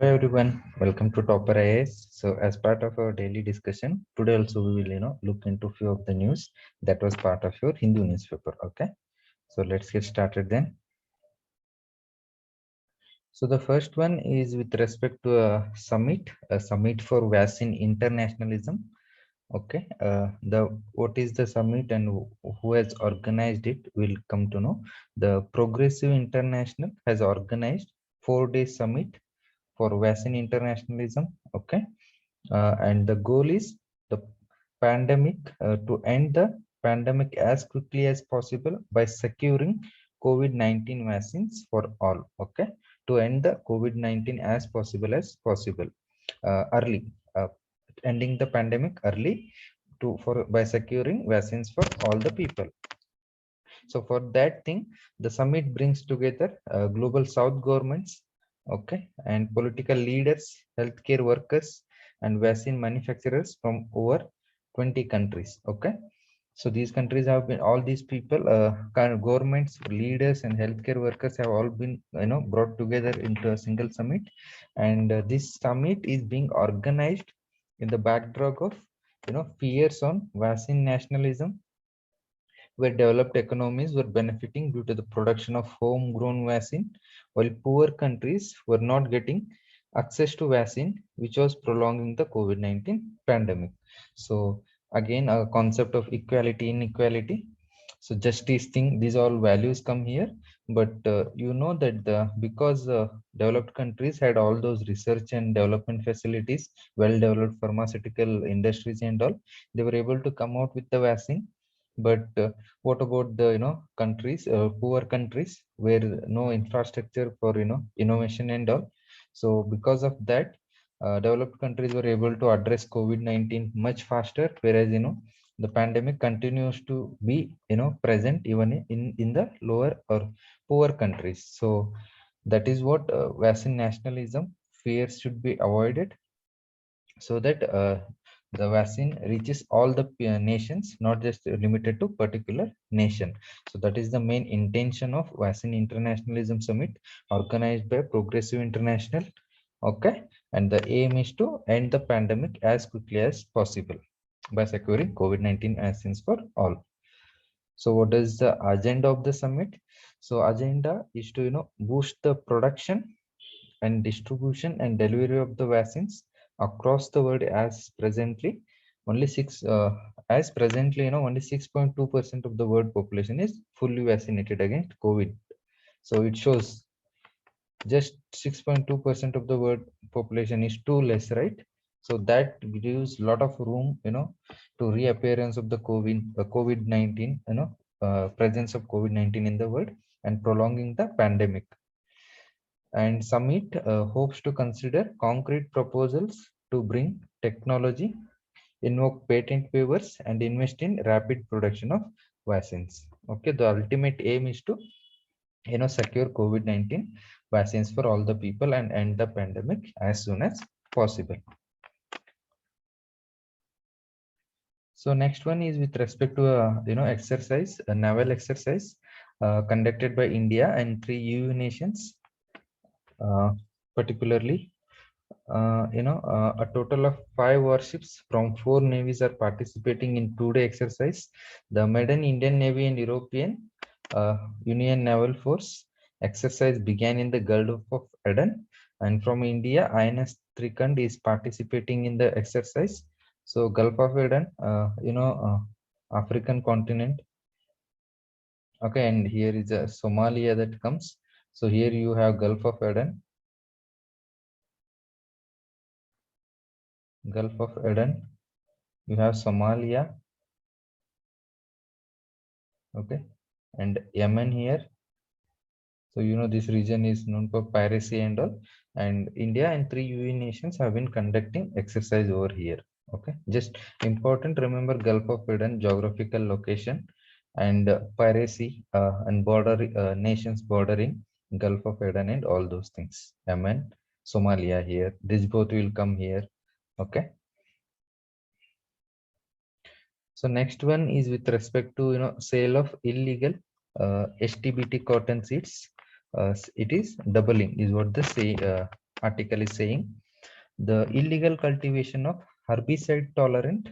Hello everyone, welcome to Topper IAS. So as part of our daily discussion, today also we will look into few of the news that was part of your Hindu newspaper. Okay, so let's get started then. So the first one is with respect to a summit for vaccine internationalism. Okay, the what is the summit and who has organized it? We'll come to know. The Progressive International has organized 4-day summit for vaccine internationalism. Okay, and the goal is the pandemic to end the pandemic as quickly as possible by securing COVID-19 vaccines for all. Okay, to end the COVID-19 as possible early, ending the pandemic early to for by securing vaccines for all the people. So for that thing, the summit brings together global South governments, okay, and political leaders, healthcare workers, and vaccine manufacturers from over 20 countries. Okay, so these countries have been all these people, kind of governments, leaders, and healthcare workers have all been brought together into a single summit, and this summit is being organized in the backdrop of fears on vaccine nationalism, where developed economies were benefiting due to the production of homegrown vaccine, while poor countries were not getting access to vaccine, which was prolonging the COVID-19 pandemic. So again, a concept of equality, inequality. So justice thing, these all values come here, but you know that because developed countries had all those research and development facilities, well-developed pharmaceutical industries and all, they were able to come out with the vaccine. But what about the countries, poor countries where no infrastructure for innovation and all? So because of that, developed countries were able to address COVID-19 much faster, whereas the pandemic continues to be present even in the lower or poor countries. So that is what vaccine nationalism fears should be avoided, so that the vaccine reaches all the nations, not just limited to particular nation. So that is the main intention of Vaccine Internationalism Summit organized by Progressive International. Okay, and the aim is to end the pandemic as quickly as possible by securing COVID-19 vaccines for all. So what is the agenda of the summit? So agenda is to boost the production and distribution and delivery of the vaccines across the world, as presently only six as presently only 6.2% of the world population is fully vaccinated against COVID. So it shows just 6.2% of the world population is too less, right? So that gives a lot of room to reappearance of the COVID-19, presence of COVID-19 in the world and prolonging the pandemic. And summit hopes to consider concrete proposals to bring technology, invoke patent waivers, and invest in rapid production of vaccines. Okay, the ultimate aim is to secure COVID-19 vaccines for all the people and end the pandemic as soon as possible. So next one is with respect to exercise, a naval exercise conducted by India and 3 EU nations, particularly a total of 5 warships from 4 navies are participating in 2-day exercise. The maiden Indian Navy and European Union Naval Force exercise began in the Gulf of Aden, and from India, INS Trikand is participating in the exercise. So Gulf of Aden, African continent. Okay, and here is Somalia that comes. So here you have Gulf of Aden, Gulf of Aden. You have Somalia, okay, and Yemen here. So this region is known for piracy and all, and India and 3 UE nations have been conducting exercise over here. Okay, just important, remember Gulf of Aden geographical location, and piracy and border nations bordering Gulf of Aden and all those things. Yemen, Somalia here. This both will come here. Okay. So next one is with respect to sale of illegal STBT cotton seeds. It is doubling is what the say article is saying the illegal cultivation of herbicide tolerant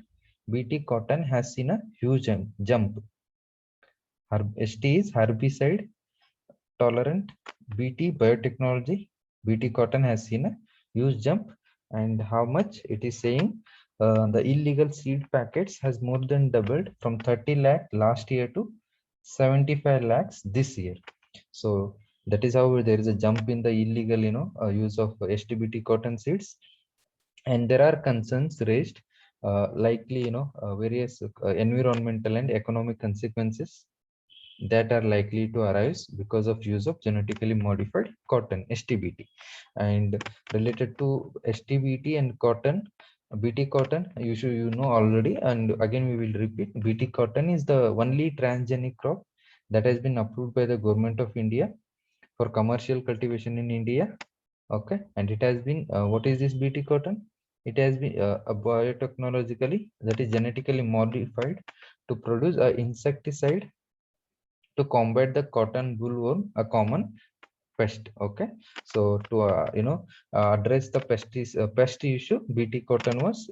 BT cotton has seen a huge jump. ST is herbicide tolerant BT biotechnology. BT cotton has seen a huge jump, and how much it is saying the illegal seed packets has more than doubled from 30 lakh last year to 75 lakhs this year. So that is how there is a jump in the illegal use of STBT cotton seeds, and there are concerns raised, likely various environmental and economic consequences that are likely to arise because of use of genetically modified cotton STBT. And related to STBT and cotton, BT cotton, you know already, and again we will repeat, BT cotton is the only transgenic crop that has been approved by the government of India for commercial cultivation in India. Okay, and it has been what is this BT cotton? It has been a biotechnologically, that is genetically modified to produce a insecticide to combat the cotton bollworm, a common pest. Okay, so to address the pest issue, BT cotton was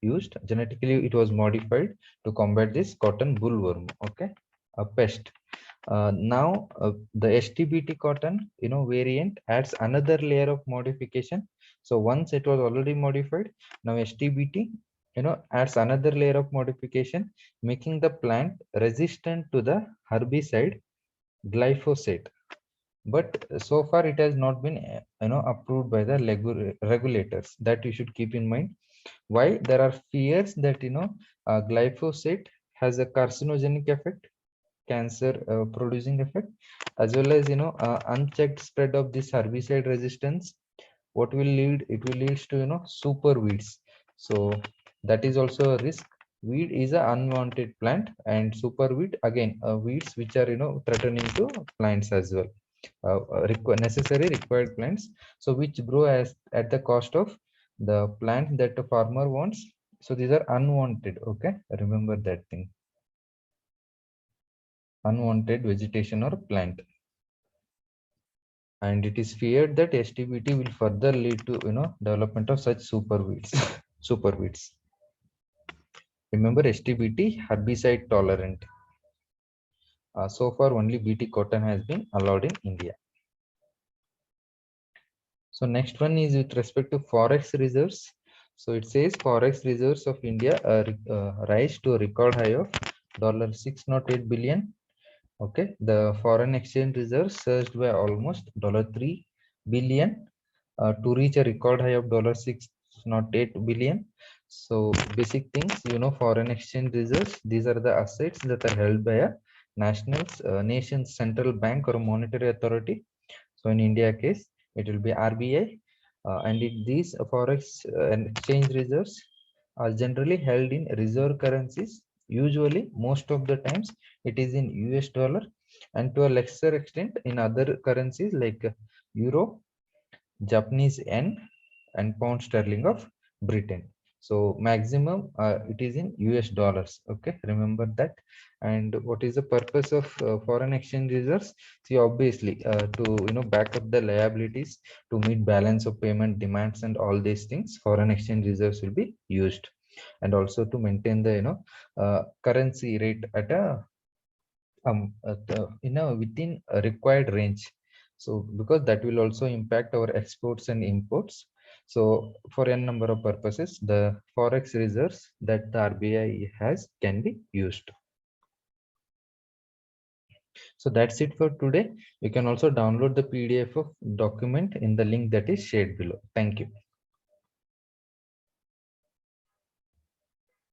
used genetically, it was modified to combat this cotton bollworm, okay, a pest. Now the STBT cotton variant adds another layer of modification. So once it was already modified, now STBT adds another layer of modification, making the plant resistant to the herbicide glyphosate. But so far it has not been approved by the regulators. That you should keep in mind. Why? There are fears that glyphosate has a carcinogenic effect, cancer producing effect, as well as unchecked spread of this herbicide resistance. What will lead? It will lead to super weeds. So that is also a risk. Weed is an unwanted plant, and super weed again weeds which are threatening to plants as well, necessary required plants, so which grow as at the cost of the plant that the farmer wants. So these are unwanted. Okay, remember that thing, unwanted vegetation or plant. And it is feared that STBT will further lead to development of such super weeds. Super weeds. Remember, STBT herbicide tolerant. So far only BT cotton has been allowed in India. So next one is with respect to forex reserves. So it says forex reserves of India rise to a record high of $608 billion. Okay, the foreign exchange reserves surged by almost $3 billion to reach a record high of $608 billion. So basic things, foreign exchange reserves, these are the assets that are held by a nation's central bank or monetary authority. So in India case, it will be RBI, and these forex and exchange reserves are generally held in reserve currencies. Usually, most of the times, it is in US dollar, and to a lesser extent in other currencies like Euro, Japanese yen, and pound sterling of Britain. So maximum it is in US dollars. Okay, remember that. And what is the purpose of foreign exchange reserves? See, obviously to back up the liabilities, to meet balance of payment demands and all these things, foreign exchange reserves will be used, and also to maintain the currency rate at a within a required range. So because that will also impact our exports and imports. So for a number of purposes, the forex reserves that the RBI has can be used. So that's it for today. You can also download the PDF of document in the link that is shared below. Thank you.